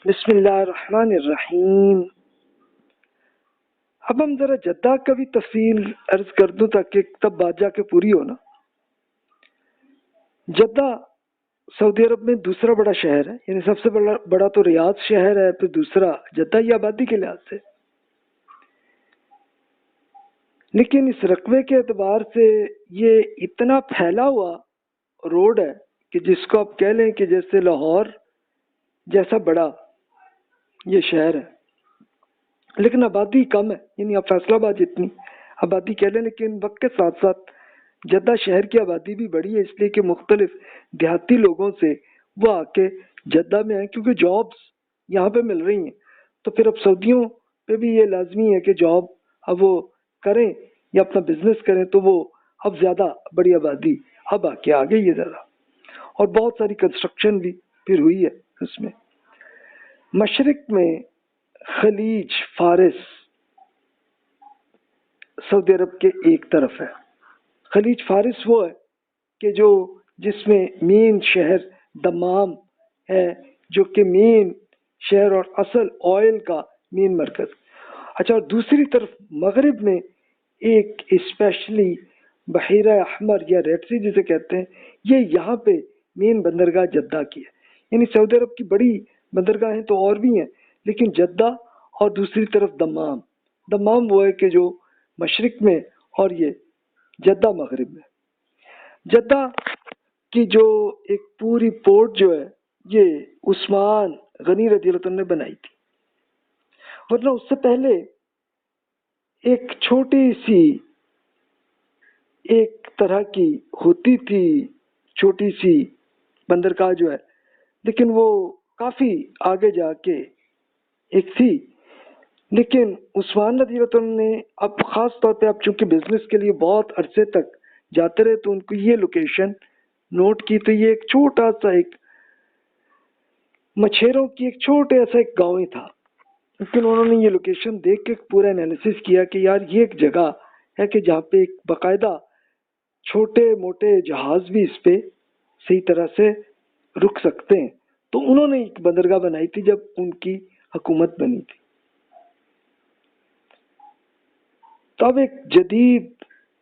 بسم اللہ الرحمن الرحیم۔ اب ہم ذرا جدہ کا بھی تفصیل عرض کر دوں تاکہ تب بات جا کے پوری ہونا۔ جدہ سعودی عرب میں دوسرا بڑا شہر ہے، یعنی سب سے بڑا تو ریاض شہر ہے، پھر دوسرا جدہ یہ آبادی کے لحاظ سے، لیکن اس رقبے کے اعتبار سے یہ اتنا پھیلا ہوا روڈ ہے کہ جس کو آپ کہہ لیں کہ جیسے لاہور جیسا بڑا یہ شہر ہے، لیکن آبادی کم ہے، یعنی آپ فیصل آباد جتنی آبادی کہہ لیں، لیکن وقت کے ساتھ ساتھ جدہ شہر کی آبادی بھی بڑی ہے، اس لیے کہ مختلف دیہاتی لوگوں سے وہ آ کے جدہ میں ہیں، کیونکہ جابس یہاں پہ مل رہی ہیں، تو پھر اب سعودیوں پہ بھی یہ لازمی ہے کہ جاب اب وہ کریں یا اپنا بزنس کریں، تو وہ اب زیادہ بڑی آبادی اب آ کے آ گئی ہے زیادہ، اور بہت ساری کنسٹرکشن بھی پھر ہوئی ہے اس میں۔ مشرق میں خلیج فارس سعودی عرب کے ایک طرف ہے۔ خلیج فارس وہ ہے کہ جس میں مین شہر دمام ہے، جو کہ مین شہر اور اصل آئل کا مین مرکز۔ اچھا، اور دوسری طرف مغرب میں ایک اسپیشلی بحیرہ احمر یا ریڈ سی جسے کہتے ہیں، یہ یہاں پہ مین بندرگاہ جدہ کی ہے، یعنی سعودی عرب کی بڑی بندرگاہیں تو اور بھی ہیں، لیکن جدہ اور دوسری طرف دمام وہ ہے کہ جو مشرق میں، اور یہ جدہ مغرب میں۔ جدہ کی جو ایک پوری پورٹ جو ہے یہ عثمان غنی رضی اللہ عنہ نے بنائی تھی، ورنہ اس سے پہلے ایک چھوٹی سی ایک طرح کی ہوتی تھی، چھوٹی سی بندرگاہ جو ہے، لیکن وہ کافی آگے جا کے ایک تھی، لیکن عثمان رضی اللہ عنہ نے اب خاص طور پہ اب چونکہ بزنس کے لیے بہت عرصے تک جاتے رہے، تو ان کو یہ لوکیشن نوٹ کی، تو یہ ایک چھوٹا سا ایک مچھیروں کی ایک چھوٹے ایسا ایک گاؤں ہی تھا، لیکن انہوں نے یہ لوکیشن دیکھ کے پورا انالیسس کیا کہ یار یہ ایک جگہ ہے کہ جہاں پہ ایک باقاعدہ چھوٹے موٹے جہاز بھی اس پہ صحیح طرح سے رک سکتے ہیں، تو انہوں نے ایک بندرگاہ بنائی تھی جب ان کی حکومت بنی تھی۔ تو اب ایک جدید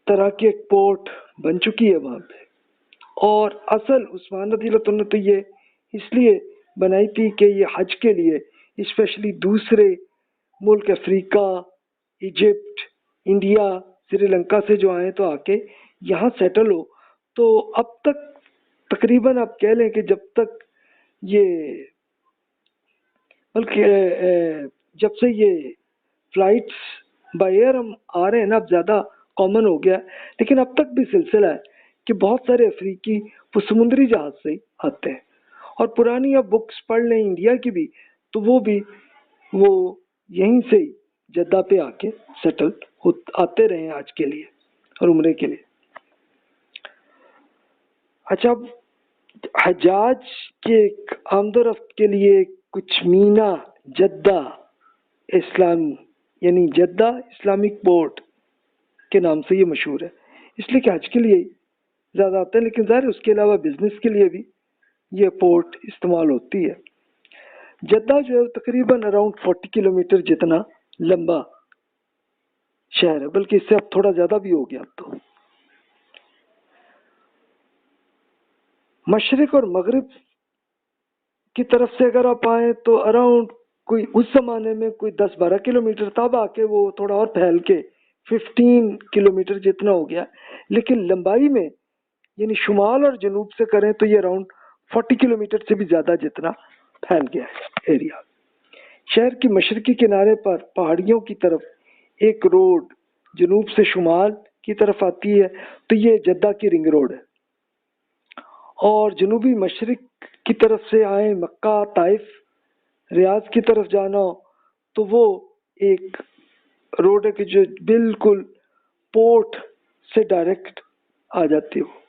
طرح کی ایک پورٹ بن چکی ہے وہاں پہ، اور اصل عثمان رضی اللہ عنہ نے تو یہ اس لیے بنائی تھی کہ یہ حج کے لیے اسپیشلی دوسرے ملک افریقہ، ایجپٹ، انڈیا، سری لنکا سے جو آئیں تو آ کے یہاں سیٹل ہو۔ تو اب تک تقریباً آپ کہہ لیں کہ جب تک یہ بلکہ جب سے یہ فلائٹس بائی ایئر ہم آ رہے ہیں نا، اب زیادہ کامن ہو گیا ہے، لیکن اب تک بھی سلسلہ ہے کہ بہت سارے افریقی وہ سمندری جہاز سے ہی آتے ہیں، اور پرانی اب بکس پڑھ لیں انڈیا کی بھی، تو وہ بھی وہ یہیں سے ہی جدہ پہ آ کے سیٹل آتے رہے ہیں آج کے لیے اور عمرے کے لیے۔ اچھا، اب حجاج کے آمد و رفت کے لیے کچھ مینا جدہ اسلامی، یعنی جدہ اسلامک پورٹ کے نام سے یہ مشہور ہے، اس لیے کہ حج کے لیے زیادہ آتے ہیں، لیکن ظاہر اس کے علاوہ بزنس کے لیے بھی یہ پورٹ استعمال ہوتی ہے۔ جدہ جو ہے تقریباً اراؤنڈ 40 کلومیٹر جتنا لمبا شہر ہے، بلکہ اس سے اب تھوڑا زیادہ بھی ہو گیا اب تو۔ مشرق اور مغرب کی طرف سے اگر آپ آئیں تو اراؤنڈ کوئی اس زمانے میں کوئی 10-12 کلومیٹر، تب آ کے وہ تھوڑا اور پھیل کے 15 کلومیٹر جتنا ہو گیا، لیکن لمبائی میں یعنی شمال اور جنوب سے کریں تو یہ اراؤنڈ 40 کلومیٹر سے بھی زیادہ جتنا پھیل گیا ہے ایریا۔ شہر کی مشرقی کنارے پر پہاڑیوں کی طرف ایک روڈ جنوب سے شمال کی طرف آتی ہے، تو یہ جدہ کی رنگ روڈ ہے، اور جنوبی مشرق کی طرف سے آئیں مکہ، طائف، ریاض کی طرف جانا ہو تو وہ ایک روڈ ہے کہ جو بالکل پورٹ سے ڈائریکٹ آ جاتی ہو۔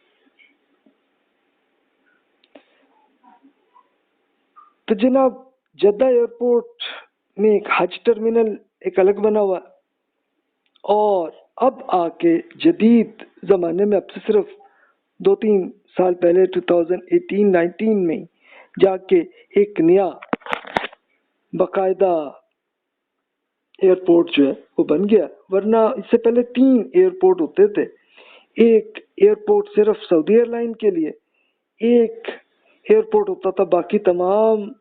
تو جناب جدہ ایئرپورٹ میں ایک حج ٹرمینل ایک الگ بنا ہوا ہے، اور اب آ کے جدید زمانے میں اب سے صرف 2-3 سال پہلے 2018-19 میں جا کے ایک نیا باقاعدہ ایئرپورٹ جو ہے وہ بن گیا، ورنہ اس سے پہلے 3 ایئرپورٹ ہوتے تھے. ایک ایئرپورٹ صرف سعودی ایئر لائن کے لیے، ایک ایئرپورٹ ہوتا تھا باقی تمام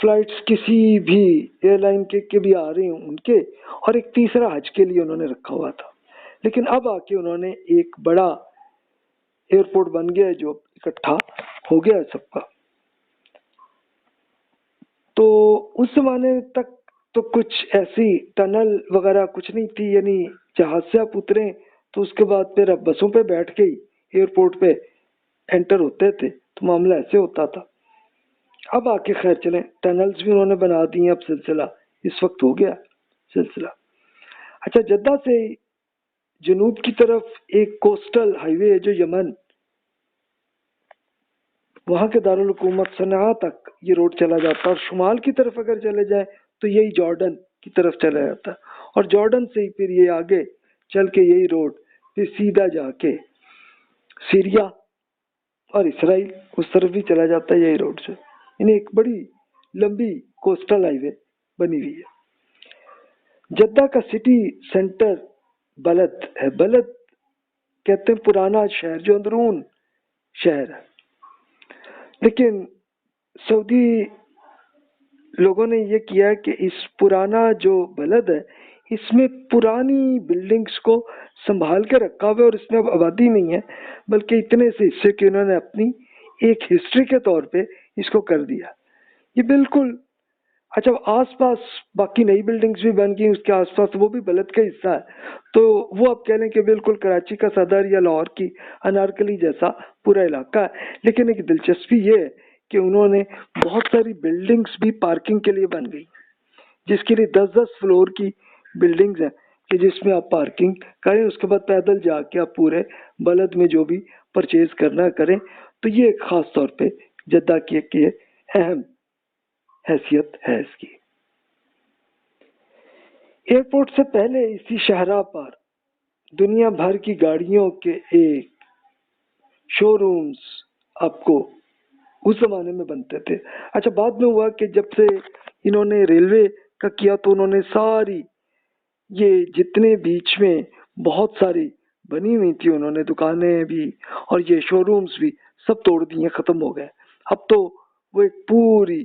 فلائٹس کسی بھی ایئر لائن کے بھی آ رہے ہوں ان کے، اور ایک تیسرا حج کے لیے انہوں نے رکھا ہوا تھا. لیکن اب آ کے انہوں نے ایک بڑا ایئرپورٹ بن گیا ہے جو اکٹھا ہو گیا ہے سب کا. تو اس زمانے تک تو کچھ ایسی ٹنل وغیرہ کچھ نہیں تھی، یعنی جہاز سے آپ اتریں تو اس کے بعد پھر آپ بسوں پہ بیٹھ کے ہی ایئرپورٹ پہ انٹر ہوتے تھے، تو معاملہ ایسے ہوتا تھا. اب آ کے خیر چلیں ٹنلز بھی انہوں نے بنا دی ہیں، اب سلسلہ اس وقت ہو گیا سلسلہ. اچھا، جدہ سے جنوب کی طرف ایک کوسٹل ہائی وے ہے جو یمن، وہاں کے دارالحکومت صنعاء تک یہ روڈ چلا جاتا ہے، اور شمال کی طرف اگر چلے جائیں تو یہی جارڈن کی طرف چلا جاتا ہے، اور جارڈن سے ہی پھر یہ آگے چل کے یہی روڈ پھر سیدھا جا کے سیریا اور اسرائیل اس طرف بھی چلا جاتا ہے یہی روڈ سے. یعنی ایک بڑی لمبی کوسٹل ہائی وے بنی ہوئی ہے. جدہ کا سٹی سینٹر بلد ہے، بلد کہتے ہیں پرانا شہر جو اندرون شہر ہے. لیکن سعودی لوگوں نے یہ کیا ہے کہ اس پرانا جو بلد ہے اس میں پرانی بلڈنگز کو سنبھال کے رکھا ہوا ہے، اور اس میں اب آبادی نہیں ہے بلکہ اتنے سے حصے کہ انہوں نے اپنی ایک ہسٹری کے طور پہ اس کو کر دیا. یہ بالکل اچھا، آس پاس باقی نئی بلڈنگز بھی بن گئی اس کے آس پاس، وہ بھی بلد کا حصہ ہے، تو وہ آپ کہہ لیں کہ بالکل کراچی کا صدر یا لاہور کی انارکلی جیسا پورا علاقہ ہے. لیکن ایک دلچسپی یہ ہے کہ انہوں نے بہت ساری بلڈنگز بھی پارکنگ کے لیے بن گئی، جس کے لیے 10-10 فلور کی بلڈنگز ہیں کہ جس میں آپ پارکنگ کریں، اس کے بعد پیدل جا کے آپ پورے بلد میں جو بھی پرچیز کرنا کریں. تو یہ ایک خاص طور پہ جدہ کی ایک اہم حیثیت ہے اس کی. ایئرپورٹ سے پہلے اسی شاہراہ پر دنیا بھر کی گاڑیوں کے ایک شو رومز آپ کو اس زمانے میں بنتے تھے. اچھا، بعد میں ہوا کہ جب سے انہوں نے ریلوے کا کیا تو انہوں نے ساری یہ جتنے بیچ میں بہت ساری بنی ہوئی تھی انہوں نے دکانیں بھی اور یہ شو رومز بھی سب توڑ دیے، ختم ہو گئے. اب تو وہ ایک پوری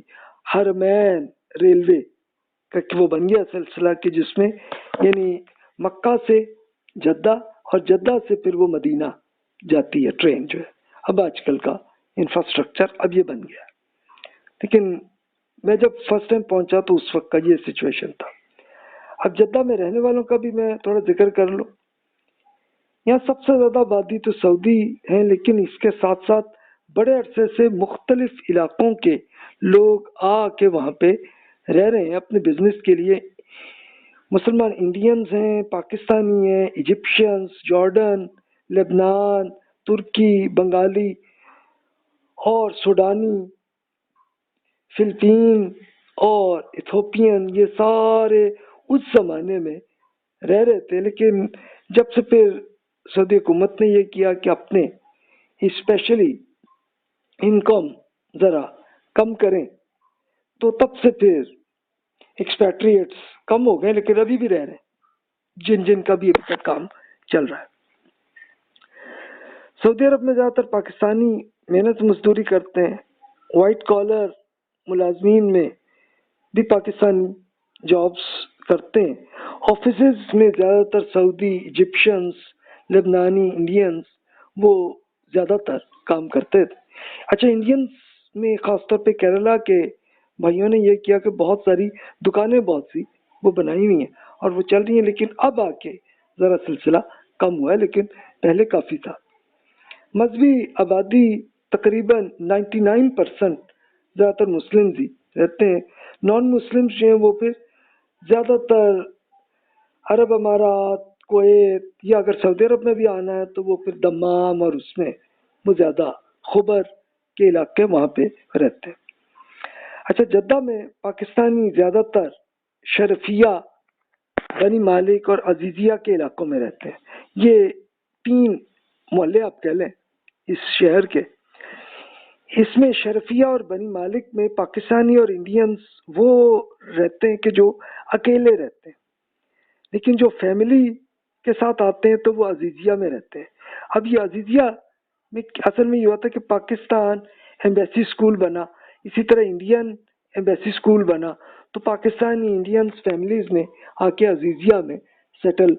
حرمین ریلوے کا وہ بن گیا سلسلہ کہ جس میں یعنی مکہ سے جدہ اور جدہ سے پھر وہ مدینہ جاتی ہے ٹرین جو ہے. اب آج کل کا انفراسٹرکچر اب یہ بن گیا. لیکن میں جب فرسٹ ٹائم پہنچا تو اس وقت کا یہ سچویشن تھا. اب جدہ میں رہنے والوں کا بھی میں تھوڑا ذکر کر لوں. یہاں سب سے زیادہ آبادی تو سعودی ہیں، لیکن اس کے ساتھ ساتھ بڑے عرصے سے مختلف علاقوں کے لوگ آ کے وہاں پہ رہ رہے ہیں اپنے بزنس کے لیے. مسلمان انڈینز ہیں، پاکستانی ہیں، ایجپشینز، جارڈن، لبنان، ترکی، بنگالی اور سوڈانی، فلپین اور ایتھوپین، یہ سارے اس زمانے میں رہ رہے تھے. لیکن جب سے پھر سعودی حکومت نے یہ کیا کہ اپنے اسپیشلی انکم ذرا کم کریں تو تب سے پھر ایکسپیٹریٹس کم ہو گئے، لیکن ابھی بھی رہ رہے ہیں جن کا بھی ابھی تک کام چل رہا ہے. سعودی عرب میں زیادہ تر پاکستانی محنت مزدوری کرتے ہیں. وائٹ کالر ملازمین میں بھی پاکستانی جابز کرتے ہیں. آفیسز میں زیادہ تر سعودی، ایجپشنز، لبنانی، انڈینز وہ زیادہ تر کام کرتے تھے. اچھا، انڈینز میں خاص طور پہ کیرلا کے بھائیوں نے یہ کیا کہ بہت ساری دکانیں بہت سی وہ بنائی ہوئی ہیں اور وہ چل رہی ہیں. لیکن اب آ کے ذرا سلسلہ کم ہوا ہے، لیکن پہلے کافی تھا. مذہبی آبادی تقریباً 99% زیادہ تر مسلم ہی رہتے ہیں. نان مسلم جو ہیں وہ پھر زیادہ تر عرب امارات، کویت، یا اگر سعودی عرب میں بھی آنا ہے تو وہ پھر دمام اور اس میں وہ زیادہ خبر کے علاقے وہاں پہ رہتے ہیں. اچھا، جدہ میں پاکستانی زیادہ تر شرفیہ، بنی مالک اور عزیزیہ کے علاقوں میں رہتے ہیں. یہ 3 محلے آپ کہہ لیں اس شہر کے. اس میں شرفیہ اور بنی مالک میں پاکستانی اور انڈینز وہ رہتے ہیں کہ جو اکیلے رہتے ہیں، لیکن جو فیملی کے ساتھ آتے ہیں تو وہ عزیزیہ میں رہتے ہیں۔ اب یہ عزیزیہ میں اصل میں یہ ہوا تھا کہ پاکستان ایمبیسی اسکول بنا، اسی طرح انڈین ایمبیسی اسکول بنا، تو پاکستانی انڈینز فیملیز نے آ کے عزیزیہ میں سیٹل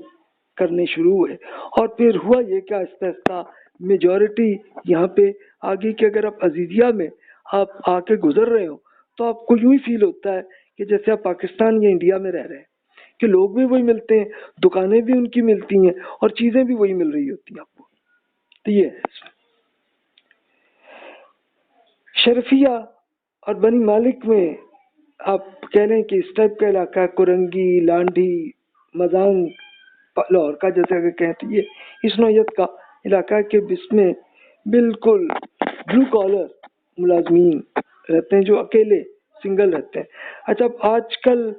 کرنے شروع ہوئے، اور پھر ہوا یہ کہ آہستہ آہستہ میجورٹی یہاں پہ آگے کہ اگر آپ عزیزیہ میں آپ آ کے گزر رہے ہو تو آپ کو یوں ہی فیل ہوتا ہے کہ جیسے آپ پاکستان یا انڈیا میں رہ رہے ہیں، کہ لوگ بھی وہی ملتے ہیں، دکانیں بھی ان کی ملتی ہیں، اور چیزیں بھی وہی مل رہی ہوتی ہیں آپ کو۔ تو یہ ہے شرفیہ اور بنی مالک میں آپ کہہ لیں کہ اس ٹائپ کا علاقہ کورنگی، لانڈھی، مزانگ، لاہور کا جیسا کہ کہتے ہیں، یہ اس نوعیت کا علاقہ ہے کہ جس میں بالکل بلو کالر ملازمین رہتے ہیں جو اکیلے سنگل رہتے ہیں۔ اچھا، اب آج کل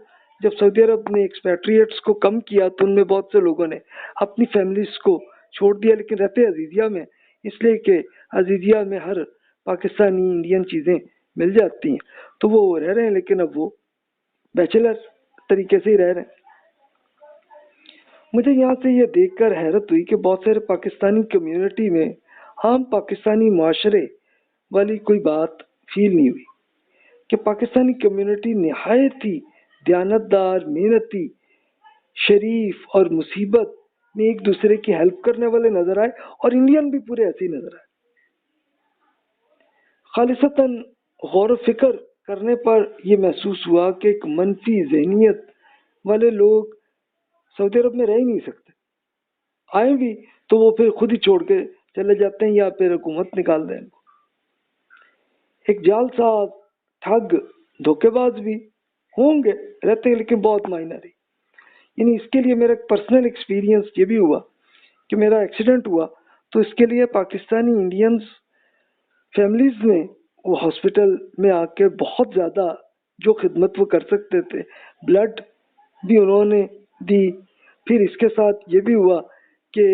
جب سعودی عرب نے ایکسپیٹریٹس کو کم کیا تو ان میں بہت سے لوگوں نے اپنی فیملیز کو چھوڑ دیا، لیکن رہتے عزیزیہ میں، اس لیے کہ عزیزیہ میں ہر پاکستانی انڈین چیزیں مل جاتی ہیں، تو وہ رہ رہے ہیں، لیکن اب وہ بیچلر طریقے سے ہی رہ رہے ہیں۔ مجھے یہاں سے یہ دیکھ کر حیرت ہوئی کہ بہت سارے پاکستانی کمیونٹی میں عام پاکستانی معاشرے والی کوئی بات فیل نہیں ہوئی، کہ پاکستانی کمیونٹی نہایت ہی دیانتدار، محنتی، شریف اور مصیبت میں ایک دوسرے کی ہیلپ کرنے والے نظر آئے، اور انڈین بھی پورے ایسے ہی نظر آئے۔ خالصتاً غور و فکر کرنے پر یہ محسوس ہوا کہ ایک منفی ذہنیت والے لوگ سعودی عرب میں رہ ہی نہیں سکتے، آئیں بھی تو وہ پھر خود ہی چھوڑ کے چلے جاتے ہیں یا پھر حکومت نکال دیں ان کو۔ ایک جال ساز، ٹھگ، دھوکے باز بھی ہوں گے، رہتے ہیں، لیکن بہت مائنر ہے۔ یعنی اس کے لیے میرا ایک پرسنل ایکسپیرینس یہ بھی ہوا کہ میرا ایکسیڈنٹ ہوا، تو اس کے لیے پاکستانی انڈینز فیملیز نے وہ ہاسپٹل میں آ کے بہت زیادہ جو خدمت وہ کر سکتے تھے، بلڈ بھی انہوں نے دی۔ پھر اس کے ساتھ یہ بھی ہوا کہ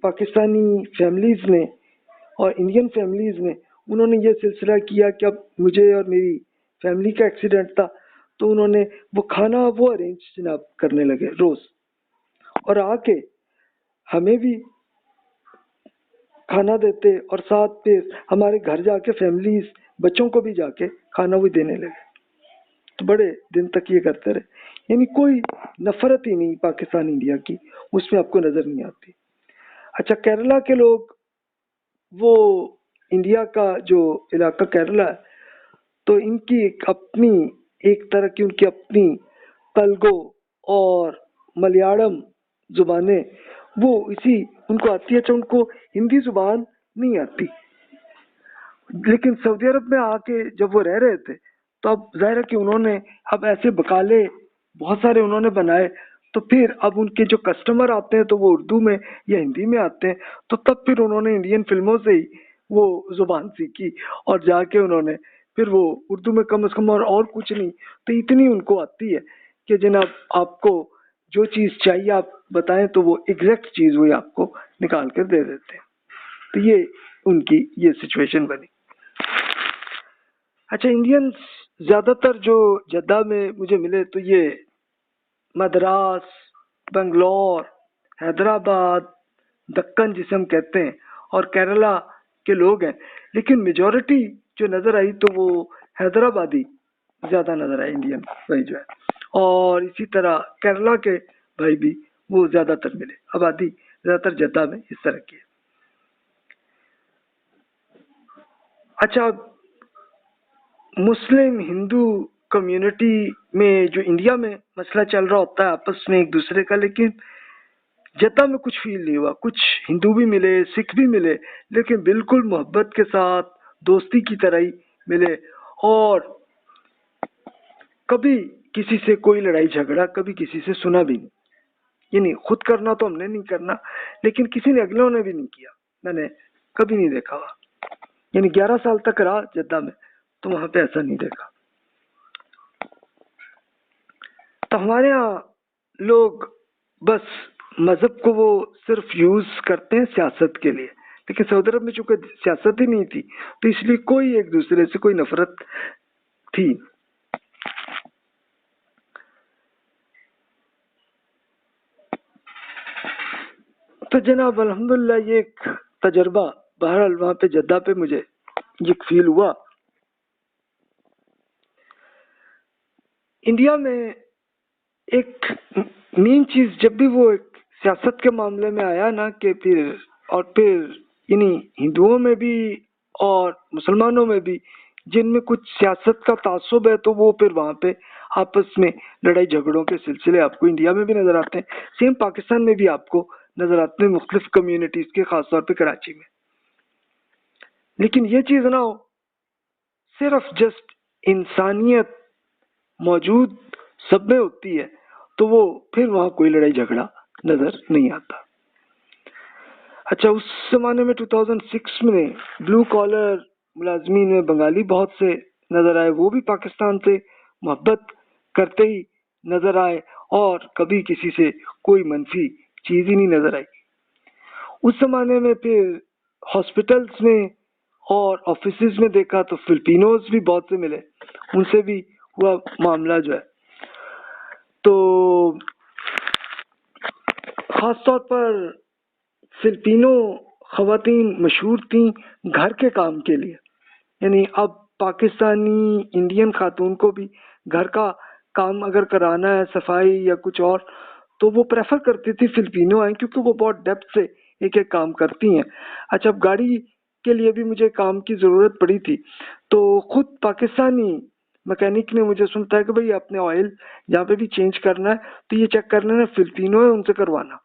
پاکستانی فیملیز نے اور انڈین فیملیز نے انہوں نے یہ سلسلہ کیا کہ اب مجھے اور میری فیملی کا ایکسیڈنٹ تھا، تو انہوں نے وہ کھانا وہ ارینج جناب کرنے لگے روز، اور آ کے ہمیں بھی کھانا دیتے، اور ساتھ پہ ہمارے گھر جا کے فیملیز بچوں کو بھی جا کے کھانا بھی دینے لگے، تو بڑے دن تک یہ کرتے رہے۔ یعنی کوئی نفرت ہی نہیں پاکستان انڈیا کی، اس میں آپ کو نظر نہیں آتی۔ اچھا، کیرلا کے لوگ، وہ انڈیا کا جو علاقہ کیرلا ہے، تو ان کی ایک طرح کی ان کی اپنی تلگو اور ملیالم زبانیں وہ ان کو آتی ہے۔ اچھا، ان کو ہندی زبان نہیں آتی، لیکن سعودی عرب میں آ کے جب وہ رہ رہے تھے تو اب ظاہر ہے کہ انہوں نے اب ایسے بکالے بہت سارے انہوں نے بنائے، تو پھر اب ان کے جو کسٹمر آتے ہیں تو وہ اردو میں یا ہندی میں آتے ہیں، تو تب پھر انہوں نے انڈین فلموں سے ہی وہ زبان سیکھی، اور جا کے انہوں نے پھر وہ اردو میں کم از کم اور کچھ نہیں تو اتنی ان کو آتی ہے کہ جناب آپ کو جو چیز چاہیے آپ بتائیں تو وہ ایگزیکٹ چیز وہی آپ کو نکال کر دے دیتے ہیں۔ تو یہ ان کی یہ سچویشن بنی۔ اچھا، انڈینز زیادہ تر جو جدہ میں مجھے ملے تو یہ مدراس، بنگلور، حیدرآباد، دکن جسے ہم کہتے ہیں، اور کیرلا کے لوگ ہیں، لیکن میجورٹی جو نظر آئی تو وہ حیدرآبادی زیادہ نظر آئے انڈین بھائی جو ہے، اور اسی طرح کیرلا کے بھائی بھی وہ زیادہ تر ملے۔ آبادی زیادہ تر جدہ میں اس طرح کی ہے۔ اچھا، مسلم ہندو کمیونٹی میں جو انڈیا میں مسئلہ چل رہا ہوتا ہے آپس میں ایک دوسرے کا، لیکن جدہ میں کچھ فیل نہیں ہوا۔ کچھ ہندو بھی ملے، سکھ بھی ملے، لیکن بالکل محبت کے ساتھ دوستی کی طرح ہی ملے، اور کبھی کسی سے کوئی لڑائی جھگڑا کبھی کسی سے سنا بھی نہیں۔ یعنی خود کرنا تو ہم نے نہیں کرنا، لیکن کسی نے اگلوں نے بھی نہیں کیا، میں نے کبھی نہیں دیکھا ہوا۔ یعنی 11 سال تک رہا جدہ میں تو وہاں پہ ایسا نہیں دیکھا۔ تو ہمارے ہاں لوگ بس مذہب کو وہ صرف یوز کرتے ہیں سیاست کے لیے، لیکن سعودی عرب میں چونکہ سیاست ہی نہیں تھی تو اس لیے کوئی ایک دوسرے سے کوئی نفرت تھی. تو جناب الحمدللہ یہ ایک تجربہ بہرحال وہاں پہ جدہ پہ مجھے یہ فیل ہوا. انڈیا میں ایک مین چیز جب بھی وہ ایک سیاست کے معاملے میں آیا نا کہ پھر یعنی ہندوؤں میں بھی اور مسلمانوں میں بھی جن میں کچھ سیاست کا تعصب ہے تو وہ پھر وہاں پہ آپس میں لڑائی جھگڑوں کے سلسلے آپ کو انڈیا میں بھی نظر آتے ہیں. سیم پاکستان میں بھی آپ کو نظر آتے ہیں مختلف کمیونٹیز کے، خاص طور پہ کراچی میں. لیکن یہ چیز نہ ہو، صرف جسٹ انسانیت موجود سب میں ہوتی ہے تو وہ پھر وہاں کوئی لڑائی جھگڑا نظر نہیں آتا. اچھا اس زمانے میں 2006 میں بلو کالر ملازمین میں بنگالی بہت سے نظر آئے، وہ بھی پاکستان سے محبت کرتے ہی نظر آئے اور کبھی کسی سے کوئی منفی چیز ہی نہیں نظر آئی. اس زمانے میں پھر ہاسپٹلس میں اور آفیسز میں دیکھا تو فلپینوز بھی بہت سے ملے، ان سے بھی ہوا معاملہ جو ہے. تو خاص طور پر فلپینو خواتین مشہور تھیں گھر کے کام کے لیے، یعنی اب پاکستانی انڈین خاتون کو بھی گھر کا کام اگر کرانا ہے، صفائی یا کچھ اور، تو وہ پریفر کرتی تھی فلپینو آئیں کیونکہ وہ بہت ڈیپتھ سے ایک ایک کام کرتی ہیں. اچھا اب گاڑی کے لیے بھی مجھے کام کی ضرورت پڑی تھی تو خود پاکستانی مکینک نے مجھے سنتا ہے کہ بھئی اپنے آئل جہاں پہ بھی چینج کرنا ہے تو یہ چیک کر لینا فلپینو ہے، ان سے کروانا.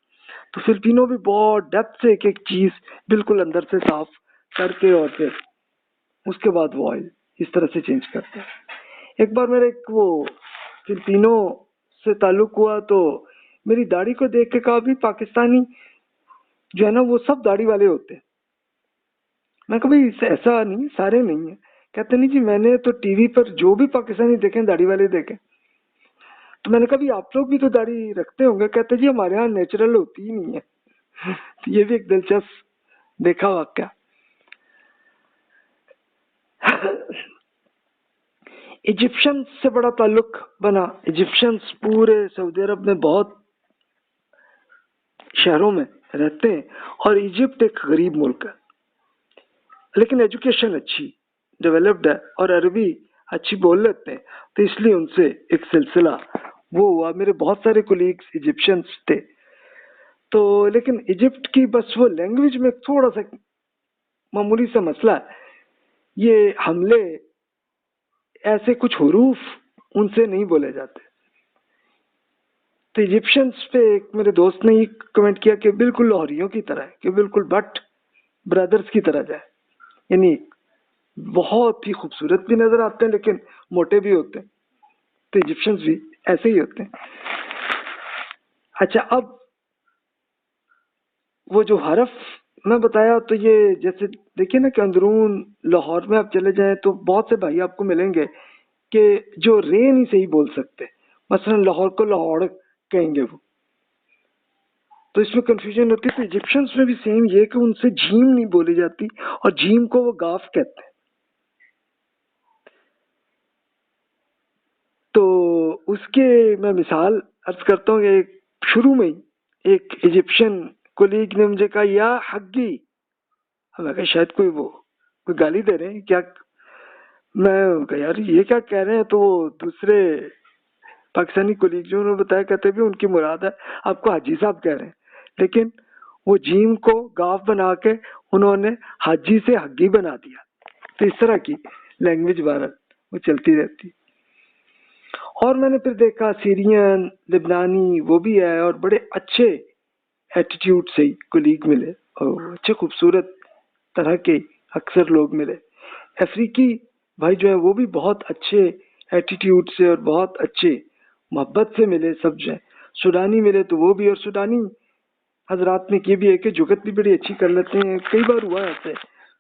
تو فلپینو بھی بہت ڈیپتھ سے ایک ایک چیز بالکل اندر سے صاف کر کے اور پھر اس کے بعد وہ آئل اس طرح سے چینج کرتے ہیں. ایک بار میرے وہ فلپینو سے تعلق ہوا تو میری داڑھی کو دیکھ کے کہا بھی پاکستانی جو ہے نا وہ سب داڑھی والے ہوتے ہیں. میں کہا بھائی ایسا نہیں، سارے نہیں ہیں. کہتے نہیں جی میں نے تو ٹی وی پر جو بھی پاکستانی دیکھیں داڑھی والے دیکھیں. تو میں نے کہا بھی آپ لوگ بھی تو داڑھی رکھتے ہوں گے. کہتے جی ہمارے ہاں نیچرل ہوتی ہی نہیں ہے. یہ بھی ایک دلچسپ دیکھا واقعہ. ایجپشن سے بڑا تعلق بنا. ایجپشنس پورے سعودی عرب میں بہت شہروں میں رہتے ہیں اور ایجپٹ ایک غریب ملک ہے لیکن ایجوکیشن اچھی ڈیولپڈ ہے اور عربی اچھی بول لیتے ہیں تو اس لیے ان سے ایک سلسلہ وہ ہوا. میرے بہت سارے کولیگز ایجپشنس تھے تو لیکن ایجپٹ کی بس وہ لینگویج میں تھوڑا سا معمولی سا مسئلہ ہے. یہ حملے ایسے کچھ حروف ان سے نہیں بولے جاتے. تو ایجپشنس پہ ایک میرے دوست نے یہ کمنٹ کیا کہ بالکل لاہوریوں کی طرح ہے، کہ بالکل بٹ برادرز کی طرح جائے، یعنی بہت ہی خوبصورت بھی نظر آتے ہیں لیکن موٹے بھی ہوتے ہیں. تو ایجپشنس بھی ایسے ہی ہوتے ہیں. اچھا اب وہ جو حرف میں بتایا تو یہ جیسے دیکھیے نا کہ اندرون لاہور میں آپ چلے جائیں تو بہت سے بھائی آپ کو ملیں گے کہ جو رے نہیں صحیح بول سکتے. مثلا لاہور کو لاہور کہیں گے وہ، تو اس میں کنفیوژن ہوتی ہے. تو ایجپشنس میں بھی سیم یہ کہ ان سے جھیم نہیں بولی جاتی اور جھیم کو وہ گاف کہتے ہیں. تو اس کے میں مثال عرض کرتا ہوں کہ شروع میں ہی ایک ایجپشین کولیگ نے مجھے کہا یا حگی. میں کہا شاید کوئی گالی دے رہے ہیں کیا. میں کہا یار یہ کیا کہہ رہے ہیں. تو وہ دوسرے پاکستانی کولیگ جو انہوں نے بتایا کہتے بھی ان کی مراد ہے آپ کو حاجی صاحب کہہ رہے ہیں، لیکن وہ جیم کو گاف بنا کے انہوں نے حاجی سے حگی بنا دیا. تو اس طرح کی لینگویج بہرحال وہ چلتی رہتی. اور میں نے پھر دیکھا سیرین لبنانی وہ بھی ہے اور بڑے اچھے ایٹیٹیوڈ سے کولیگ ملے اور اچھے خوبصورت طرح کے اکثر لوگ ملے. افریقی بھائی جو ہیں وہ بھی بہت اچھے ایٹیٹیوڈ سے اور بہت اچھے محبت سے ملے سب جو ہیں. سوڈانی ملے تو وہ بھی، اور سوڈانی حضرات میں یہ بھی ہے کہ جگت بھی بڑی اچھی کر لیتے ہیں. کئی بار ہوا ایسے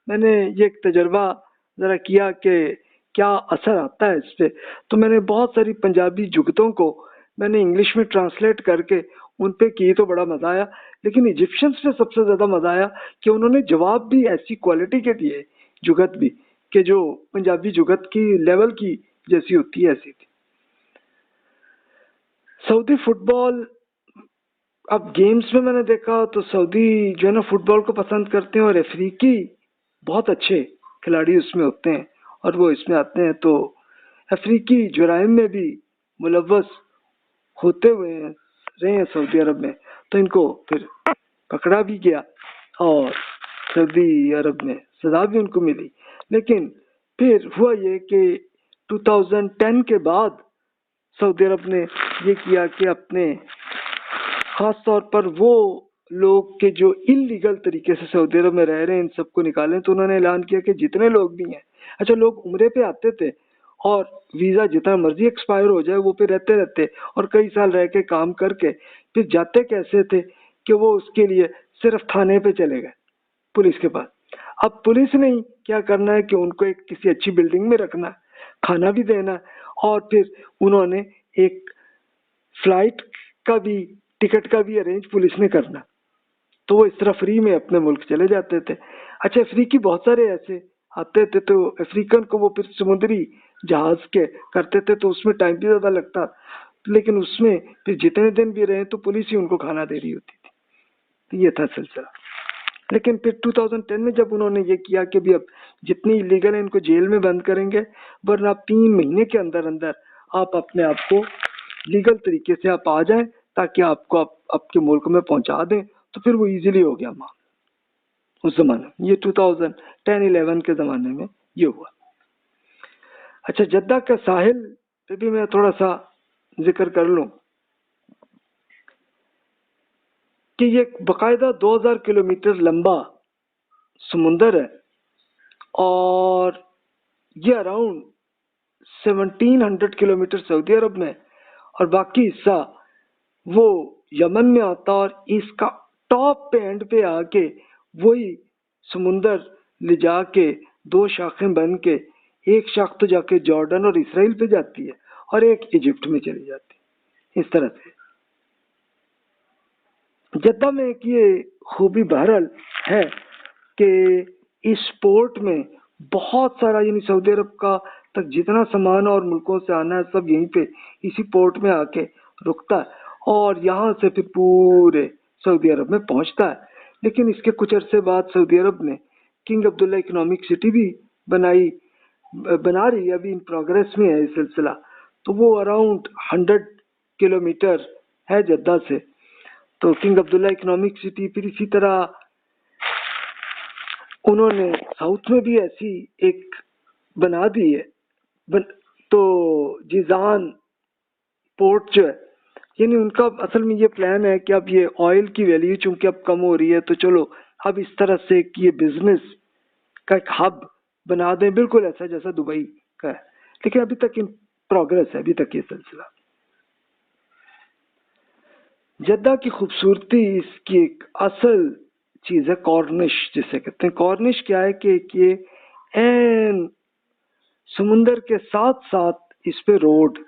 میں نے یہ ایک تجربہ ذرا کیا کہ کیا اثر آتا ہے اس پہ. تو میں نے بہت ساری پنجابی جگتوں کو میں نے انگلش میں ٹرانسلیٹ کر کے ان پہ کی تو بڑا مزہ آیا. لیکن ایجپشنس پہ سب سے زیادہ مزہ آیا کہ انہوں نے جواب بھی ایسی کوالٹی کے دیے، جگت بھی، کہ جو پنجابی جگت کی لیول کی جیسی ہوتی ہے ایسی تھی۔ سعودی فٹ بال، اب گیمز میں نے دیکھا تو سعودی جو ہے نا فٹ بال کو پسند کرتے ہیں، اور افریقی بہت اچھے کھلاڑی اس میں ہوتے ہیں، اور وہ اس میں آتے ہیں، تو افریقی جرائم میں بھی ملوث ہوتے ہوئے رہے ہیں سعودی عرب میں، تو ان کو پھر پکڑا بھی گیا اور سعودی عرب میں سزا بھی ان کو ملی۔ لیکن پھر ہوا یہ کہ 2010 کے بعد سعودی عرب نے یہ کیا کہ اپنے خاص طور پر وہ لوگ کے جو انلیگل طریقے سے سعودی عرب میں رہ رہے ہیں ان سب کو نکالیں، تو انہوں نے اعلان کیا کہ جتنے لوگ بھی ہیں، اچھا لوگ عمرے پہ آتے تھے اور ویزا جتنا مرضی ایکسپائر ہو جائے وہ پہ رہتے رہتے اور کئی سال رہ کے کام کر کے پھر جاتے کیسے تھے کہ وہ اس کے لیے صرف تھانے پہ چلے گئے پولیس کے پاس۔ اب پولیس نے کیا کرنا ہے کہ ان کو ایک کسی اچھی بلڈنگ میں رکھنا، کھانا بھی دینا، اور پھر انہوں نے ایک فلائٹ کا بھی ٹکٹ کا بھی ارینج پولیس نے کرنا، تو وہ اس طرح فری میں اپنے ملک چلے جاتے تھے۔ اچھا افریقی بہت سارے ایسے آتے تھے، تو افریقن کو وہ پھر سمندری جہاز کے کرتے تھے، تو اس میں ٹائم بھی زیادہ لگتا، لیکن اس میں پھر جتنے دن بھی رہے تو پولیس ہی ان کو کھانا دے رہی ہوتی تھی۔ تو یہ تھا سلسلہ۔ لیکن پھر 2010 میں جب انہوں نے یہ کیا کہ بھی اب جتنی لیگل ہیں ان کو جیل میں بند کریں گے، ورنہ 3 مہینے کے اندر اندر آپ اپنے آپ کو لیگل طریقے سے آپ آ جائیں تاکہ آپ کو آپ کے ملک میں پہنچا دیں، تو پھر وہ ایزیلی ہو گیا معاملہ اس زمانے میں۔ یہ 2010-11 کے زمانے میں یہ ہوا۔ اچھا جدہ کا ساحل پہ بھی میں تھوڑا سا ذکر کر لوں کہ یہ باقاعدہ 2000 کلومیٹر لمبا سمندر ہے، اور یہ اراؤنڈ 1700 کلومیٹر سعودی عرب میں، اور باقی حصہ وہ یمن میں آتا، اور اس کا ٹاپ پہ اینڈ پہ آ کے وہی سمندر لے جا کے 2 شاخیں بن کے، ایک شاخ تو جا کے جارڈن اور اسرائیل پہ جاتی ہے اور ایک ایجپٹ میں چلی جاتی ہے۔ اس طرح سے جدہ میں ایک یہ خوبی بہرحال ہے کہ اس پورٹ میں بہت سارا، یعنی سعودی عرب کا تک جتنا سامان اور ملکوں سے آنا ہے سب یہیں پہ اسی پورٹ میں آ کے رکتا ہے، اور یہاں سے پھر پورے سعودی عرب میں پہنچتا ہے۔ لیکن اس کے کچھ عرصے بعد سعودی عرب نے کنگ عبداللہ اکنامک سٹی بھی بنا رہی ہے، ابھی ان پروگریس میں ہے یہ سلسلہ، تو وہ اراؤنڈ 100 کلومیٹر ہے جدہ سے، تو کنگ عبداللہ اکنامک سٹی۔ پھر اسی طرح انہوں نے ساؤتھ میں بھی ایسی ایک بنا دی ہے، تو جیزان پورٹ جو ہے، یعنی ان کا اصل میں یہ پلان ہے کہ اب یہ آئل کی ویلیو چونکہ اب کم ہو رہی ہے، تو چلو اب اس طرح سے کہ یہ بزنس کا ایک ہب بنا دیں، بالکل ایسا جیسا دبئی کا ہے، لیکن ابھی تک ان پروگریس ہے ابھی تک یہ سلسلہ۔ جدہ کی خوبصورتی، اس کی ایک اصل چیز ہے کارنش جسے کہتے ہیں۔ کارنش کیا ہے کہ یہ این سمندر کے ساتھ ساتھ اس پہ روڈ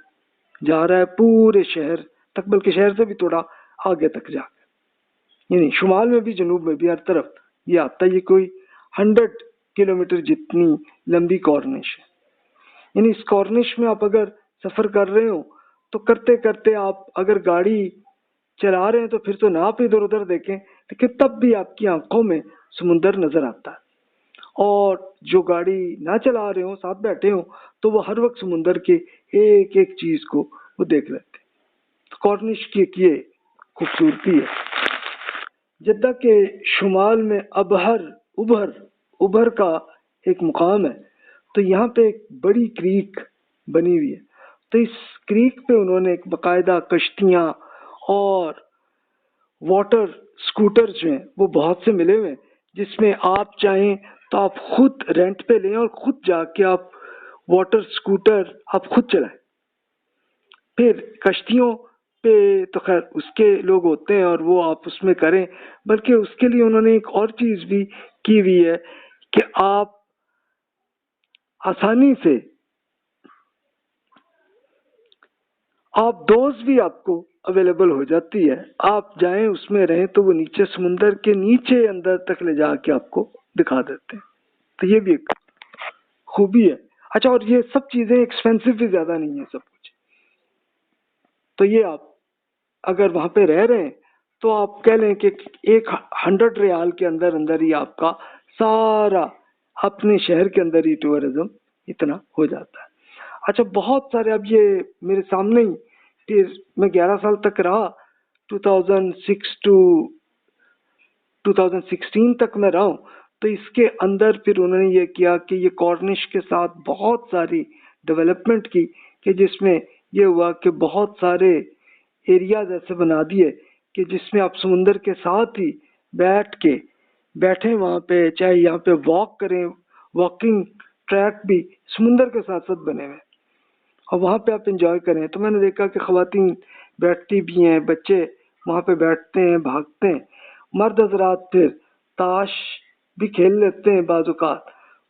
جا رہا ہے پورے شہر تک، بلکہ شہر سے بھی تھوڑا آگے تک جا کے، یعنی شمال میں بھی جنوب میں بھی ہر طرف یہ آتا ہے۔ یہ کوئی 100 کلومیٹر جتنی لمبی کارنش ہے، یعنی اس کارنش میں آپ اگر سفر کر رہے ہو تو کرتے کرتے آپ اگر گاڑی چلا رہے ہیں تو پھر تو نہ آپ ادھر ادھر دیکھیں، لیکن تب بھی آپ کی آنکھوں میں سمندر نظر آتا ہے، اور جو گاڑی نہ چلا رہے ہوں ساتھ بیٹھے ہوں تو وہ ہر وقت سمندر کے ایک ایک چیز کو وہ دیکھ لیتے ہیں۔ کارنش کی ایک یہ خوبصورتی ہے۔ جدہ کے شمال میں ابہر کا ایک مقام ہے، تو یہاں پہ ایک بڑی کریک بنی ہوئی ہے، تو اس کریک پہ انہوں نے ایک باقاعدہ کشتیاں اور واٹر سکوٹر جو ہیں وہ بہت سے ملے ہوئے ہیں، جس میں آپ چاہیں تو آپ خود رینٹ پہ لیں اور خود جا کے آپ واٹر سکوٹر آپ خود چلائیں۔ پھر کشتیوں پہ تو خیر اس کے لوگ ہوتے ہیں اور وہ آپ اس میں کریں، بلکہ اس کے لیے انہوں نے ایک اور چیز بھی کی ہوئی ہے کہ آپ آسانی سے آپ دوز بھی آپ کو اویلیبل ہو جاتی ہے، آپ جائیں اس میں رہیں تو وہ نیچے سمندر کے نیچے اندر تک لے جا کے آپ کو دکھا دیتے ہیں. تو یہ بھی ایک خوبی ہے. اچھا، اور یہ سب چیزیں ایکسپینسو بھی زیادہ نہیں ہے سب کچھ. تو یہ آپ اگر وہاں پہ رہ رہے ہیں تو آپ کہہ لیں کہ 100 ریال کے اندر اندر ہی آپ کا سارا اپنے شہر کے اندر ہی ٹورزم اتنا ہو جاتا ہے. اچھا، بہت سارے اب یہ میرے سامنے ہی کہ میں 11 سال تک رہا، 2006 ٹو 2016 تک میں رہا ہوں. تو اس کے اندر پھر انہوں نے یہ کیا کہ یہ کارنش کے ساتھ بہت ساری ڈیولپمنٹ کی، کہ جس میں یہ ہوا کہ بہت سارے ایریاز ایسے بنا دیے کہ جس میں آپ سمندر کے ساتھ ہی بیٹھیں وہاں پہ، چاہے یہاں پہ واک کریں، واکنگ ٹریک بھی سمندر کے ساتھ ساتھ بنے ہوئے، اور وہاں پہ آپ انجوائے کریں. تو میں نے دیکھا کہ خواتین بیٹھتی بھی ہیں، بچے وہاں پہ بیٹھتے ہیں، بھاگتے ہیں. مرد حضرات پھر تاش بھی کھیل لیتے ہیں، بعض اوقات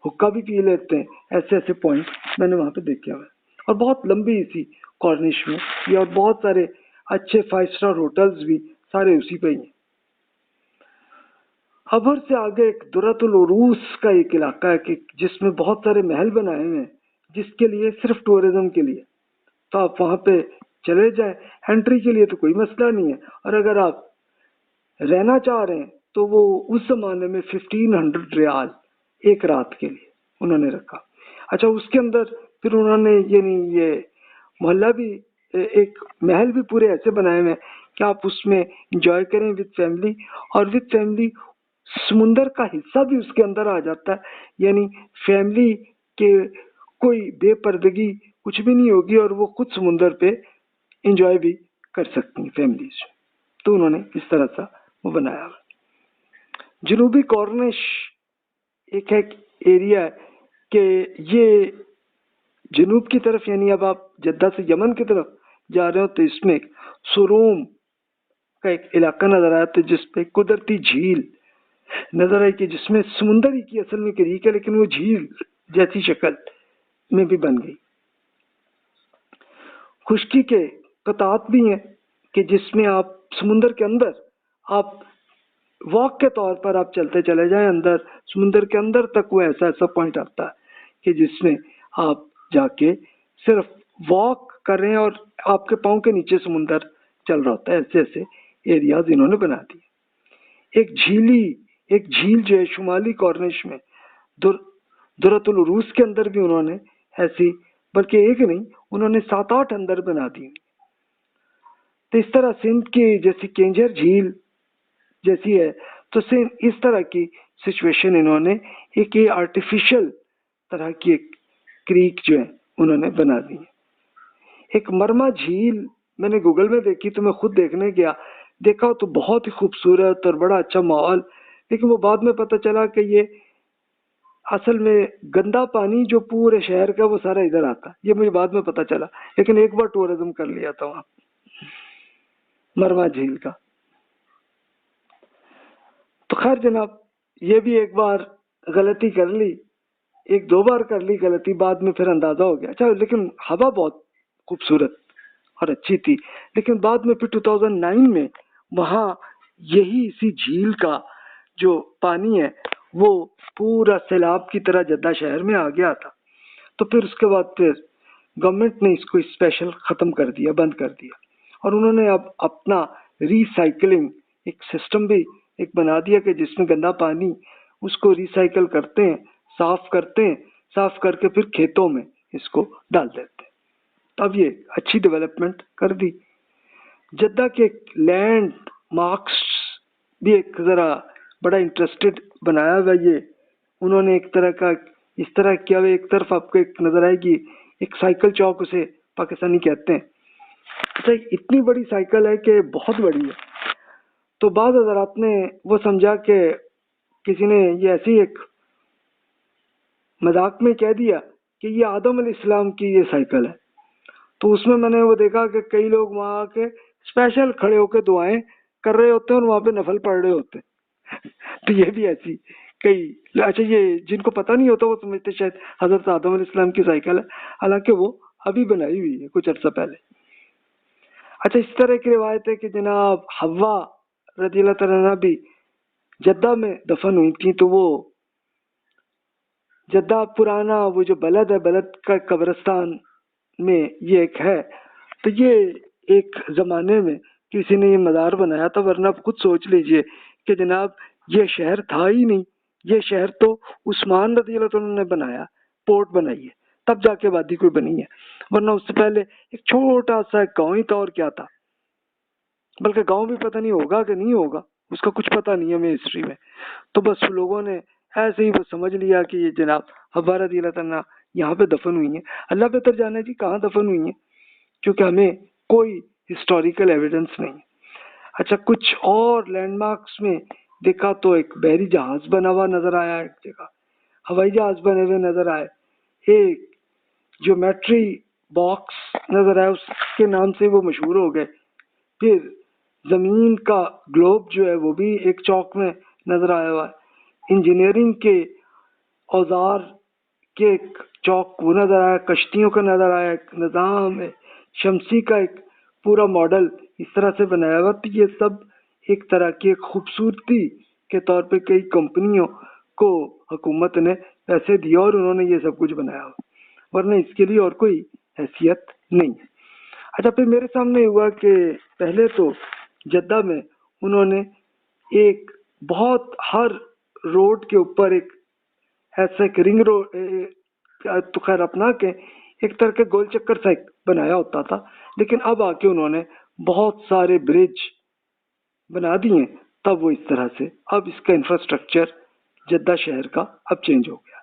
حقہ بھی پی لیتے ہیں. ایسے ایسے پوائنٹ میں نے وہاں پہ دیکھے ہوئے، اور بہت لمبی سی کارنش میں یہ، اور بہت سارے اچھے 5 اسٹار ہوٹلز بھی سارے اسی پہ ہی ہیں. ابر سے آگے ایک درۃ العروس کا ایک علاقہ ہے کہ جس میں بہت سارے محل بنائے ہوئے ہیں، جس کے لیے صرف ٹورزم کے لیے. تو آپ وہاں پہ چلے جائیں، انٹری کے لیے تو کوئی مسئلہ نہیں ہے. اور اگر آپ رہنا چاہ رہے ہیں تو وہ اس زمانے میں 1500 ریال ایک رات کے لیے انہوں نے رکھا. اچھا، اس کے اندر پھر انہوں نے یہ محلہ بھی، ایک محل بھی پورے ایسے بنائے ہوئے ہیں کہ آپ اس میں انجوائے کریں وتھ فیملی، اور وتھ فیملی سمندر کا حصہ بھی اس کے اندر آ جاتا ہے. یعنی فیملی کے کوئی بے پردگی کچھ بھی نہیں ہوگی، اور وہ خود سمندر پہ انجوائے بھی کر سکتی ہیں فیملیز. تو انہوں نے اس طرح سا وہ بنایا. جنوبی کارنش ایک ایریا ہے کہ یہ جنوب کی طرف، یعنی اب آپ جدہ سے یمن کی طرف جا رہے ہو تو اس میں ایک سروم کا ایک علاقہ نظر آیا، تو جس پہ قدرتی جھیل نظر آئی کہ جس میں سمندر ہی کی اصل میں کریک ہے، لیکن وہ جھیل جیسی شکل میں بھی بن گئی. خشکی کے قطعات بھی ہیں کہ جس میں آپ سمندر کے اندر آپ واک کے طور پر آپ چلتے چلے جائیں اندر سمندر کے اندر تک. وہ ایسا پوائنٹ آتا ہے کہ جس میں آپ جا کے صرف واک کر رہے ہیں اور آپ کے پاؤں کے نیچے سمندر چل رہا ہوتا ہے. ایسے ایسے ایریاز انہوں نے بنا دیے. ایک جھیل جو ہے شمالی کارنش میں درۃ العروس کے اندر بھی انہوں نے ایسی، بلکہ ایک نہیں، انہوں نے 7-8 اندر بنا دی. تو اس طرح سندھ کی جیسی کینجر جھیل جیسی ہے، تو اس طرح کی سچویشن انہوں نے ایک آرٹیفیشل طرح کی ایک کریک جو ہے انہوں نے بنا دی. ایک مرما جھیل میں نے گوگل میں دیکھی، تو میں خود دیکھنے گیا، دیکھا تو بہت ہی خوبصورت اور بڑا اچھا ماحول، لیکن وہ بعد میں پتہ چلا کہ یہ اصل میں گندا پانی جو پورے شہر کا وہ سارا ادھر آتا. یہ مجھے بعد میں پتہ چلا، لیکن ایک بار ٹورزم کر لیا تھا وہاں مرما جھیل کا. تو خیر جناب، یہ بھی ایک بار غلطی کر لی، 1-2 بار کر لی غلطی، بعد میں پھر اندازہ ہو گیا. اچھا، لیکن ہوا بہت خوبصورت اور اچھی تھی. لیکن بعد میں پھر 2009 میں وہاں یہی اسی جھیل کا جو پانی ہے وہ پورا سیلاب کی طرح جدہ شہر میں آ گیا تھا. تو پھر اس کے بعد پھر گورنمنٹ نے اس کو اسپیشل ختم کر دیا، بند کر دیا، اور انہوں نے اب اپنا ری سائیکلنگ ایک سسٹم بھی ایک بنا دیا کہ جس میں گندا پانی اس کو ری سائیکل کرتے ہیں، صاف کرتے ہیں، صاف کر کے پھر کھیتوں میں اس کو ڈال دیتے ہیں. اب یہ اچھی ڈیولپمنٹ کر دی. جدہ کے لینڈ مارکس بھی ایک ذرا بڑا انٹرسٹڈ بنایا ہوا. یہ انہوں نے ایک طرح کا اس طرح کیا ہوا، ایک طرف آپ کو ایک نظر آئے گی ایک سائیکل چوک، اسے پاکستانی کہتے ہیں. اچھا، اتنی بڑی سائیکل ہے کہ بہت بڑی ہے. تو بعض حضرات نے وہ سمجھا کہ کسی نے یہ ایسی ایک مذاق میں کہہ دیا کہ یہ آدم علیہ السلام کی یہ سائیکل ہے. تو اس میں نے وہ دیکھا کہ کئی لوگ وہاں کے اسپیشل کھڑے ہو کے دعائیں کر رہے ہوتے ہیں اور وہاں پہ نفل پڑھ رہے ہوتے ہیں. تو یہ بھی ایسی کئی، اچھا یہ جن کو پتہ نہیں ہوتا وہ سمجھتے شاید حضرت آدم علیہ السلام کی سائیکل ہے، حالانکہ وہ ابھی بنائی ہوئی ہے کچھ عرصہ پہلے. اچھا اس طرح کی روایت ہے کہ جناب حوا رضی اللہ تعالیٰ عنہ بھی جدہ میں دفن ہوئی تھی، تو وہ جدہ پرانا وہ جو بلد ہے، بلد کا قبرستان میں یہ ایک ہے، تو یہ ایک زمانے میں کسی نے یہ مزار بنایا تھا، ورنہ آپ خود سوچ لیجئے کہ جناب یہ شہر تھا ہی نہیں، یہ شہر تو عثمان رضی اللہ تعالیٰ نے بنایا، پورٹ بنائی ہے، تب جا کے آبادی کوئی بنی ہے، ورنہ اس سے پہلے ایک چھوٹا سا گاؤں ہی تھا، اور کیا تھا، بلکہ گاؤں بھی پتہ نہیں ہوگا کہ نہیں ہوگا، اس کا کچھ پتہ نہیں ہے ہمیں ہسٹری میں، تو بس لوگوں نے ایسے ہی وہ سمجھ لیا کہ یہ جناب حوا رضی اللہ تعالیٰ یہاں پہ دفن ہوئی ہیں۔ اللہ بہتر جانے جی کہاں دفن ہوئی ہیں، کیونکہ ہمیں کوئی ہسٹوریکل ایویڈنس نہیں۔ اچھا کچھ اور لینڈ مارکس میں دیکھا تو ایک بحری جہاز بنا ہوا نظر آیا، ایک جگہ ہوائی جہاز بنے ہوئے نظر آئے، ایک جیومیٹری باکس نظر آیا، اس کے نام سے وہ مشہور ہو گئے، پھر زمین کا گلوب جو ہے وہ بھی ایک چوک میں نظر آیا ہوا ہے، انجینئرنگ کے اوزار کے ایک چوک وہ نظر آیا، کشتیوں کا نظر آیا، ایک نظام ہے شمسی کا ایک پورا ماڈل اس طرح سے بنایا ہوا، تو یہ سب ایک طرح کی ایک خوبصورتی کے طور پہ کئی کمپنیوں کو حکومت نے پیسے دیے اور انہوں نے یہ سب کچھ بنایا ہوا، ورنہ اس کے لیے اور کوئی حیثیت نہیں ہے۔ اچھا پھر میرے سامنے ہوا کہ پہلے تو جدہ میں انہوں نے ایک بہت ہر روڈ کے اوپر ایک ایسا ایک رنگ روڈ تو خیر اپنا کہ ایک طرح کے گول چکر سا ایک بنایا ہوتا تھا، لیکن اب آ کے انہوں نے بہت سارے برج بنا دیے، تب وہ اس طرح سے اب اس کا انفراسٹرکچر جدہ شہر کا اب چینج ہو گیا۔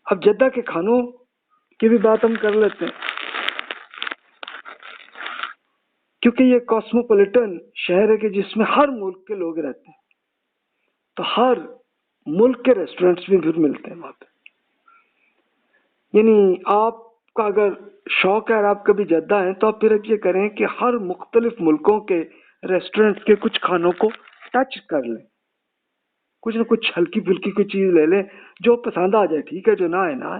اب جدہ کے کھانوں کی بھی بات ہم کر لیتے ہیں، کیونکہ یہ کاسموپولیٹن شہر ہے کہ جس میں ہر ملک کے لوگ رہتے ہیں، تو ہر ملک کے ریسٹورینٹس بھی پھر ملتے ہیں وہاں پہ، یعنی آپ کا اگر شوق ہے اور آپ کبھی جدہ ہیں تو آپ پھر یہ کریں کہ ہر مختلف ملکوں کے ریسٹورینٹ کے کچھ کھانوں کو ٹچ کر لیں، کچھ نہ کچھ ہلکی پھلکی کوئی چیز لے لیں، جو پسند آ جائے ٹھیک ہے، جو نہ ہے نہ ہے۔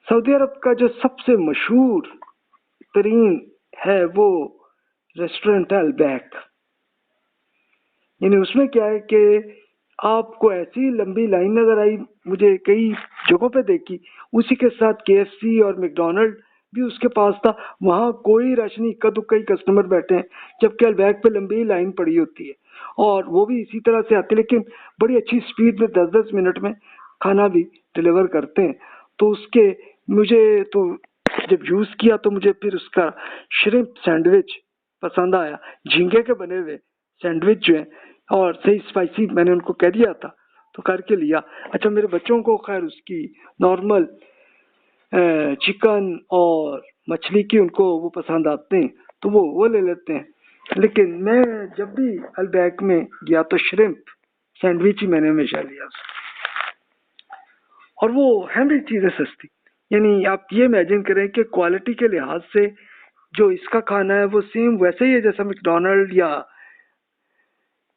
سعودی عرب کا جو سب سے مشہور ترین ہے وہ ریسٹورینٹ ہے البیک، یعنی اس میں کیا ہے کہ آپ کو ایسی لمبی لائن نظر آئی، مجھے کئی جگہوں پہ دیکھی، اسی کے ساتھ KFC اور میکڈونلڈ بھی اس کے پاس تھا، وہاں کوئی رش نہیں، اکا دکا ہی کسٹمر بیٹھے ہیں، جبکہ البیک پہ لمبی لائن پڑی ہوتی ہے، اور وہ بھی اسی طرح سے آتے، لیکن بڑی اچھی سپیڈ میں 10-10 منٹ میں کھانا بھی ڈلیور کرتے ہیں۔ تو اس کے مجھے تو جب یوز کیا تو مجھے پھر اس کا شرمپ سینڈوچ پسند آیا، جھینگے کے بنے ہوئے سینڈوچ جو ہیں، اور صحیح اسپائسی میں نے ان کو کہہ دیا تھا تو کر کے لیا۔ اچھا میرے بچوں کو خیر اس کی نارمل چکن اور مچھلی کی ان کو وہ پسند آتے ہیں تو وہ لے لیتے ہیں، لیکن میں جب بھی البیک میں گیا تو شرمپ سینڈوچ ہی میں نے ہمیشہ لیا، اور وہ ہیں بھی چیزیں سستی، یعنی آپ یہ امیجن کریں کہ کوالٹی کے لحاظ سے جو اس کا کھانا ہے وہ سیم ویسے ہی ہے جیسا میکڈونلڈ یا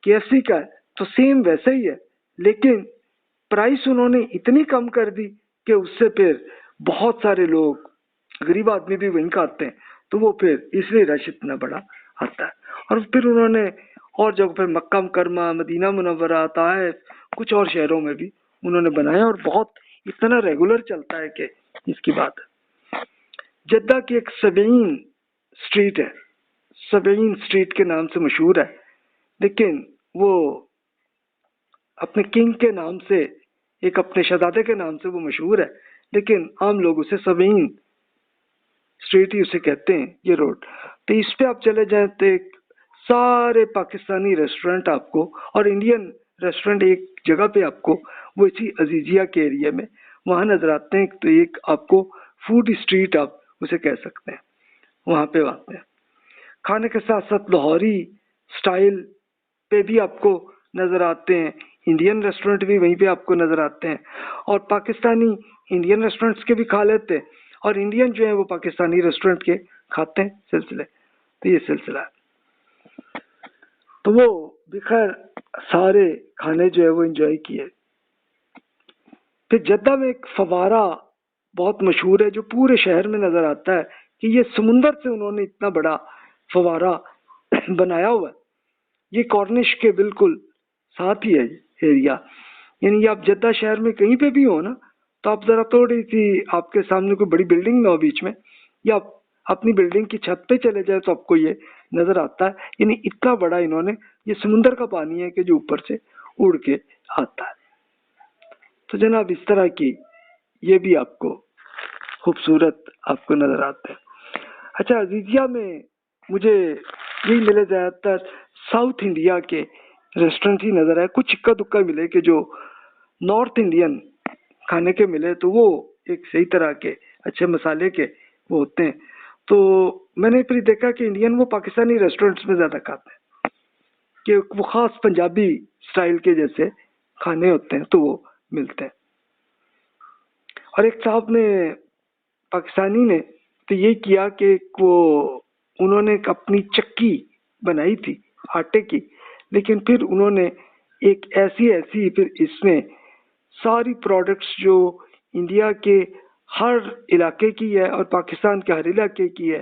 KFC کا ہے، تو سیم ویسے ہی ہے، لیکن پرائس انہوں نے اتنی کم کر دی کہ اس سے پھر بہت سارے لوگ غریب آدمی بھی وہیں کھاتے ہیں، تو وہ پھر اس لیے رش اتنا بڑا آتا ہے۔ اور پھر انہوں نے اور جگہ پہ مکہ مکرمہ، مدینہ منورہ، طائف، کچھ اور شہروں میں بھی انہوں نے بنایا، اور بہت اتنا ریگولر چلتا ہے کہ اس کی بات ہے۔ جدہ کی ایک سبعین اسٹریٹ ہے، سبعین اسٹریٹ کے نام سے مشہور ہے، لیکن وہ اپنے کنگ کے نام سے، ایک اپنے شہزادے کے نام سے وہ مشہور ہے، لیکن عام لوگ اسے سبعین اسٹریٹ ہی اسے کہتے ہیں، یہ روڈ۔ تو اس پہ آپ چلے جائیں تو ایک سارے پاکستانی ریسٹورنٹ آپ کو، اور انڈین ریسٹورنٹ ایک جگہ پہ آپ کو وہ اسی عزیزیہ کے ایریا میں وہاں نظر آتے ہیں، تو ایک آپ کو فوڈ اسٹریٹ آپ اسے کہہ سکتے ہیں، وہاں پہ آتے ہیں۔ کھانے کے ساتھ ساتھ لاہوری سٹائل پہ بھی آپ کو نظر آتے ہیں، انڈین ریسٹورنٹ بھی وہیں پہ آپ کو نظر آتے ہیں، اور پاکستانی انڈین ریسٹورنٹس کے بھی کھا لیتے ہیں، اور انڈین جو ہیں وہ پاکستانی ریسٹورنٹ کے کھاتے ہیں سلسلے، تو یہ سلسلہ ہے۔ تو وہ بخیر سارے کھانے جو ہے وہ انجوائے کیے۔ پھر جدہ میں ایک فوارہ بہت مشہور ہے جو پورے شہر میں نظر آتا ہے، کہ یہ سمندر سے انہوں نے اتنا بڑا فوارہ بنایا ہوا ہے. یہ کارنش کے بالکل ساتھ ہی ہے ایریا. یعنی آپ جدہ شہر میں کہیں پہ بھی ہو نا تو آپ ذرا تھوڑی سی آپ کے سامنے کوئی بڑی بلڈنگ نہ ہو بیچ میں، یا آپ اپنی بلڈنگ کی چھت پہ چلے جائے تو آپ کو یہ نظر آتا ہے. یعنی اتنا بڑا انہوں نے، یہ سمندر کا پانی ہے کہ جو اوپر سے اڑ کے آتا ہے. تو جناب اس طرح کی یہ بھی آپ کو خوبصورت آپ کو نظر آتا ہے. اچھا عزیزیہ میں مجھے یہی ملے زیادہ تر ساؤتھ انڈیا کے ریسٹورنٹ ہی نظر آئے. کچھ اکا دکا ملے کہ جو نارتھ انڈین کھانے کے ملے تو وہ ایک صحیح طرح کے اچھے مسالے کے وہ ہوتے ہیں. تو میں نے پھر دیکھا کہ انڈین وہ پاکستانی ریسٹورنٹس میں زیادہ کھاتے ہیں کہ وہ خاص پنجابی اسٹائل کے جیسے کھانے ہوتے ہیں تو وہ ملتے ہیں. اور ایک صاحب نے پاکستانی نے تو یہ کیا کہ وہ انہوں نے ایک اپنی چکی بنائی تھی آٹے کی، لیکن پھر انہوں نے ایک ایسی پھر اس میں ساری پروڈکٹس جو انڈیا کے ہر علاقے کی ہے اور پاکستان کے ہر علاقے کی ہے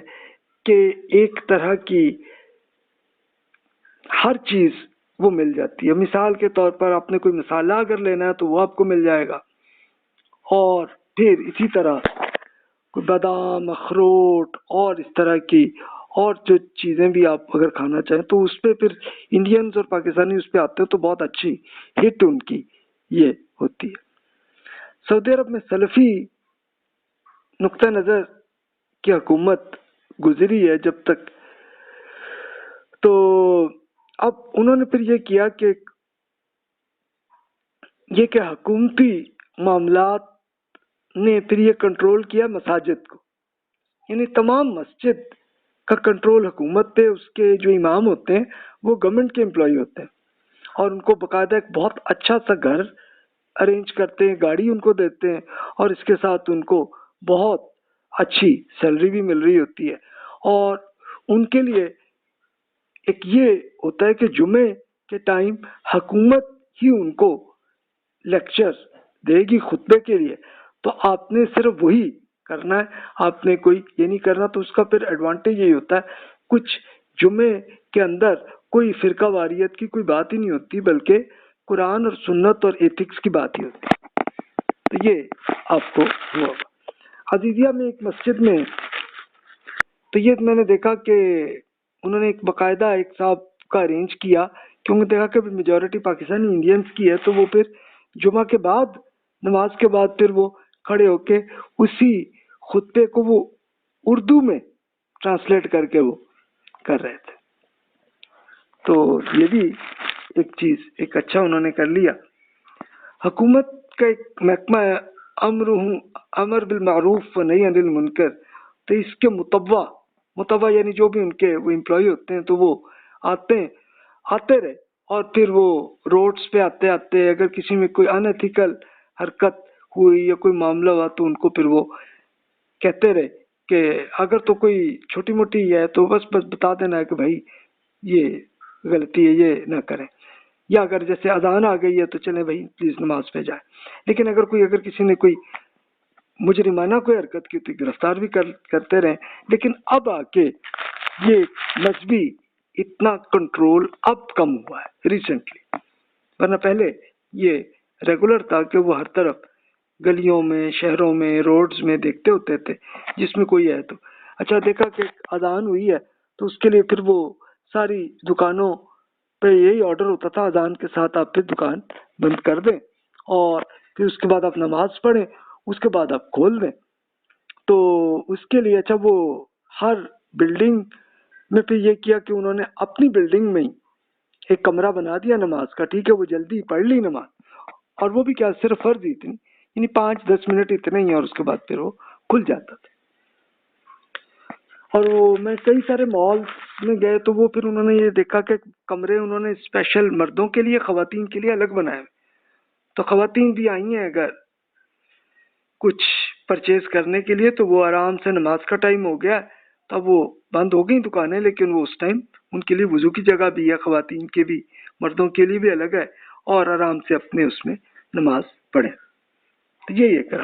کہ ایک طرح کی ہر چیز وہ مل جاتی ہے. مثال کے طور پر آپ نے کوئی مسالہ اگر لینا ہے تو وہ آپ کو مل جائے گا، اور پھر اسی طرح کوئی بادام اخروٹ اور اس طرح کی اور جو چیزیں بھی آپ اگر کھانا چاہیں تو اس پہ پھر انڈینز اور پاکستانی اس پہ آتے ہیں تو بہت اچھی ہٹ ان کی یہ ہوتی ہے. سعودی عرب میں سلفی نقطہ نظر کی حکومت گزری ہے جب تک، تو اب انہوں نے پھر یہ کیا کہ حکومتی معاملات نے پھر یہ کنٹرول کیا مساجد کو. یعنی تمام مسجد کا کنٹرول حکومت پہ، اس کے جو امام ہوتے ہیں وہ گورنمنٹ کے امپلائی ہوتے ہیں اور ان کو باقاعدہ ایک بہت اچھا سا گھر ارینج کرتے ہیں، گاڑی ان کو دیتے ہیں، اور اس کے ساتھ ان کو بہت اچھی سیلری بھی مل رہی ہوتی ہے. اور ان کے لیے ایک یہ ہوتا ہے کہ جمعے کے ٹائم حکومت ہی ان کو لیکچر دے گی خطبے کے لیے، تو آپ نے صرف وہی کرنا ہے، آپ نے کوئی یہ نہیں کرنا. تو اس کا پھر ایڈوانٹیج یہی ہوتا ہے کچھ جمعے کے اندر کوئی فرقہ واریت کی کوئی بات ہی نہیں ہوتی، بلکہ قرآن اور سنت اور ایتھکس کی بات ہی ہوتی ہے. تو یہ آپ کو ہوا. عزیزیہ میں ایک مسجد میں تو یہ میں نے دیکھا کہ انہوں نے ایک باقاعدہ ایک صاحب کا ارینج کیا کہ انہوں نے دیکھا کہ میجورٹی پاکستانی انڈینس کی ہے، تو وہ پھر جمعہ کے بعد نماز کے بعد پھر وہ کھڑے ہو کے اسی خطبے کو وہ اردو میں ٹرانسلیٹ کر کے وہ کر رہے تھے. تو یہ بھی ایک چیز ایک اچھا انہوں نے کر لیا. حکومت کا ایک محکمہ ہے امر بالمعروف و نہی عن المنکر، تو اس کے متبع یعنی جو بھی ان کے وہ امپلائی ہوتے ہیں تو وہ آتے رہے، اور پھر وہ روڈز پہ آتے اگر کسی میں کوئی ان ایتھیکل حرکت ہوئی یا کوئی معاملہ ہوا تو ان کو پھر وہ کہتے رہے کہ اگر تو کوئی چھوٹی موٹی ہے تو بس بتا دینا ہے کہ بھائی یہ غلطی ہے یہ نہ کریں، یا اگر جیسے اذان آ گئی ہے تو چلیں بھائی پلیز نماز پہ جائیں. لیکن اگر کسی نے کوئی مجرمانہ کوئی حرکت کی تو گرفتار بھی کرتے رہے. لیکن اب آ کے یہ مذہبی اتنا کنٹرول اب کم ہوا ہے ریسنٹلی، ورنہ پہلے یہ ریگولر تھا کہ وہ ہر طرف گلیوں میں شہروں میں روڈز میں دیکھتے ہوتے تھے جس میں کوئی ہے تو اچھا دیکھا کہ اذان ہوئی ہے تو اس کے لیے پھر وہ ساری دکانوں پہ یہی آرڈر ہوتا تھا اذان کے ساتھ آپ پھر دکان بند کر دیں اور پھر اس کے بعد آپ نماز پڑھیں، اس کے بعد آپ کھول دیں. تو اس کے لیے اچھا وہ ہر بلڈنگ میں پھر یہ کیا کہ انہوں نے اپنی بلڈنگ میں ہی ایک کمرہ بنا دیا نماز کا. ٹھیک ہے وہ جلدی پڑھ لی نماز، اور وہ بھی کیا صرف فرض ہی اتنی یعنی 5-10 منٹ اتنے ہی، اور اس کے بعد پھر وہ کھل جاتا تھا. اور وہ میں کئی سارے مال میں گئے تو وہ پھر انہوں نے یہ دیکھا کہ کمرے انہوں نے اسپیشل مردوں کے لیے خواتین کے لیے الگ بنائے، تو خواتین بھی آئی ہیں اگر کچھ پرچیز کرنے کے لیے تو وہ آرام سے نماز کا ٹائم ہو گیا تب وہ بند ہو گئی دکانیں، لیکن وہ اس ٹائم ان کے لیے وضو کی جگہ بھی ہے، خواتین کے بھی مردوں کے لیے بھی الگ ہے، اور آرام سے اپنے اس میں نماز پڑھیں. تو یہ کرا.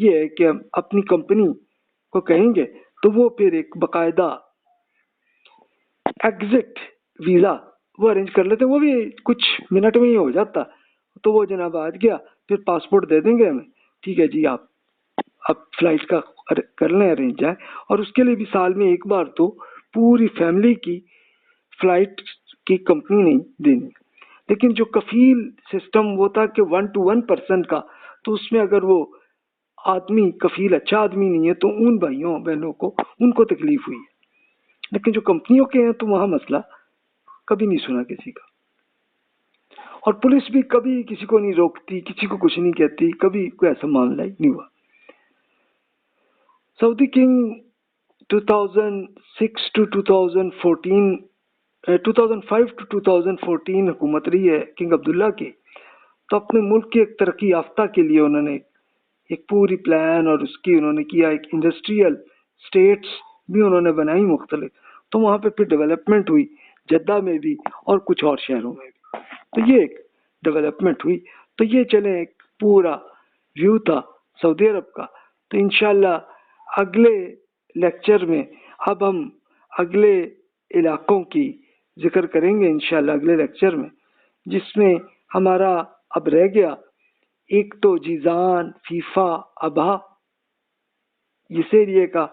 یہ ہے کہ ہم اپنی کمپنی کو کہیں گے تو وہ پھر ایک باقاعدہ ایگزٹ ویزا وہ ارینج کر لیتے ہیں، وہ بھی کچھ منٹ میں ہی ہو جاتا، تو وہ جناب آج گیا، پھر پاسپورٹ دے دیں گے ہمیں، ٹھیک ہے جی آپ فلائٹ کا کر لیں ارینج جائیں، اور اس کے لیے بھی سال میں ایک بار تو پوری فیملی کی فلائٹ کی کمپنی نہیں دینی۔ لیکن جو کفیل سسٹم وہ تھا کہ 1 to 1% کا، تو اس میں اگر وہ آدمی کفیل اچھا آدمی نہیں ہے تو ان بھائیوں بہنوں کو ان کو تکلیف ہوئی ہے، لیکن جو کمپنیوں کے ہیں تو وہاں مسئلہ کبھی نہیں سنا کسی کا، اور پولیس بھی کبھی کسی کو نہیں روکتی، کسی کو کچھ نہیں کہتی، کبھی کوئی ایسا معاملہ ہی نہیں ہوا۔ سعودی کنگ 2006 to 2014 2005 to 2014 حکومت رہی ہے کنگ عبداللہ کی، تو اپنے ملک کے ایک ترقی یافتہ کے لیے انہوں نے ایک پوری پلان اور اس کی انہوں نے کیا، ایک انڈسٹریل اسٹیٹس بھی انہوں نے بنائی مختلف، تو وہاں پہ پھر ڈیولپمنٹ ہوئی جدہ میں بھی اور کچھ اور شہروں میں بھی، تو یہ ایک ڈیولپمنٹ ہوئی۔ تو یہ چلیں ایک پورا ویو تھا سعودی عرب کا۔ تو انشاءاللہ اگلے لیکچر میں اب ہم اگلے علاقوں کی ذکر کریں گے انشاءاللہ اگلے لیکچر میں، جس میں ہمارا اب رہ گیا ایک تو جیزان، فیفا، ابہا اس ایریے کا،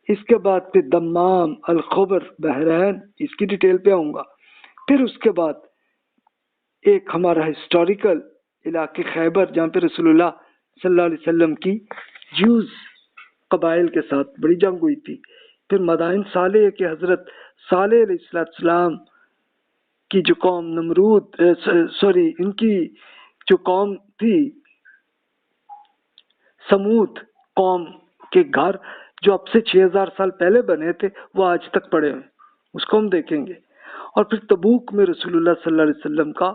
اس کے بعد پھر دمام، الخبر، بحرین، اس کی ڈیٹیل پہ آؤں گا، پھر اس کے بعد ایک ہمارا ہسٹوریکل علاقے خیبر جہاں پہ رسول اللہ صلی اللہ علیہ وسلم کی جوز قبائل کے ساتھ بڑی جنگ ہوئی تھی، پھر مدائن صالح کے حضرت صالح علیہ السلام کی جو قوم نمرود ان کی جو قوم تھی سمود قوم کے گھر جو اب سے 6000 سال پہلے بنے تھے وہ آج تک پڑے ہیں، اس کو ہم دیکھیں گے، اور پھر تبوک میں رسول اللہ صلی اللہ علیہ وسلم کا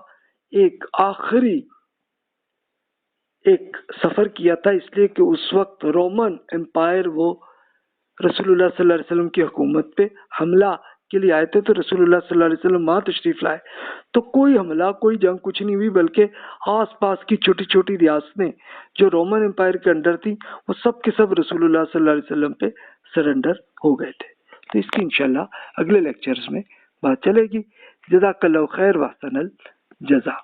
ایک آخری ایک سفر کیا تھا، اس لیے کہ اس وقت رومن امپائر وہ رسول اللہ صلی اللہ علیہ وسلم کی حکومت پہ حملہ کے لیے آئے تھے، تو رسول اللہ صلی اللہ علیہ وسلم وہاں تشریف لائے، تو کوئی حملہ کوئی جنگ کچھ نہیں ہوئی، بلکہ آس پاس کی چھوٹی چھوٹی ریاستیں جو رومن امپائر کے انڈر تھیں وہ سب کے سب رسول اللہ صلی اللہ علیہ وسلم پہ سرنڈر ہو گئے تھے۔ تو اس کی انشاءاللہ اگلے لیکچرز میں بات چلے گی۔ جزاک اللہ خیر واحسن الجزا۔